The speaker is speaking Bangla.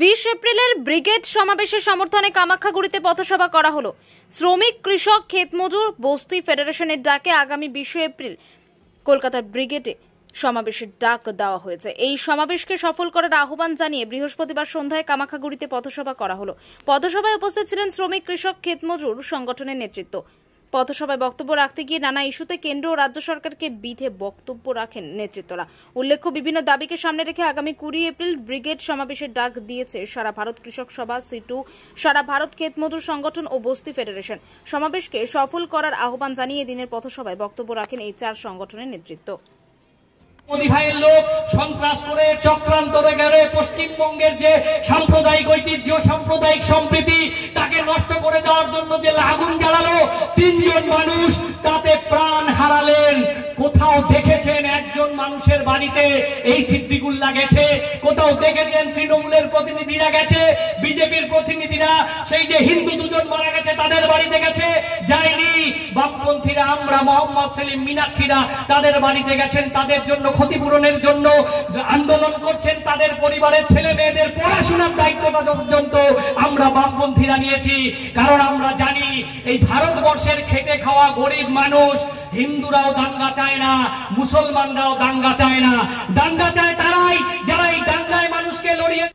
20 এপ্রিলের ব্রিগেড সমাবেশের সমর্থনে কামাখ্যাগুড়িতে পথসভা করা হলো। শ্রমিক, কৃষক, ক্ষেতমজুর, বস্তি ফেডারেশনের ডাকে আগামী 20 এপ্রিল কলকাতার ব্রিগেডে সমাবেশের ডাক দেওয়া হয়েছে। এই সমাবেশকে সফল করার আহ্বান জানিয়ে বৃহস্পতিবার সন্ধ্যায় কামাখ্যাগুড়িতে পথসভা করা হলো। পথসভায় উপস্থিত ছিলেন শ্রমিক, কৃষক, ক্ষেতমজুর সংগঠনের নেতৃত্ব। পথসভায় বক্তব্য রাখতে গিয়ে নানা ইস্যুতে কেন্দ্র ও রাজ্য সরকারকে বিধে বক্তব্য রাখেন নেতৃত্বরা। উল্লেখ্য, বিভিন্ন দাবিকে সামনে রেখে আগামী 20 এপ্রিল ব্রিগেড সমাবেশের ডাক দিয়েছে সারা ভারত কৃষক সভা, সিটু, সারা ভারত ক্ষেতমজুর সংগঠন ও বস্তি ফেডারেশন। সমাবেশকে সফল করার আহ্বান জানিয়ে দিনের পথসভায় বক্তব্য রাখেন এই 4 সংগঠনের নেতৃত্ব। মোদি ভাইয়ের লোক সন্ত্রাস করে চক্রান্ত করে পশ্চিমবঙ্গের যে সাম্প্রদায়িক ঐতিহ্য, সাম্প্রদায়িক সম্প্রীতি তাকে নষ্ট করে দেওয়ার জন্য যে আগুন জ্বালালো, 3 জন মানুষ তাতে প্রাণ হারালেন। কোথাও দেখেছেন একজন মানুষের বাড়িতে এই সিদ্দিকুল্লাহ গেছে? কোথাও দেখেছেন তৃণমূলের প্রতিনিধিরা গেছে? বিজেপির প্রতিনিধিরা সেই যে হিন্দু 2 জন মারা গেছে তাদের বাড়িতে গেছে? যায়নি। বামপন্থীরা, আমরা, মোহাম্মদ সেলিম, মীনাক্ষীরা তাদের বাড়িতে গেছেন, তাদের জন্য ক্ষতিপূরণের জন্য আন্দোলন করছেন। তাদের পরিবারের ছেলে মেয়েদের পড়াশোনার দায়িত্বটা পর্যন্ত আমরা বামপন্থীরা নিয়েছি। কারণ আমরা জানি এই ভারতবর্ষের খেটে খাওয়া গরিব মানুষ, হিন্দুরাও দাঙ্গা চায় না, মুসলমানরাও দাঙ্গা চায় না। দাঙ্গা চায় তারাই যারা এই দাঙ্গায় মানুষকে লড়িয়ে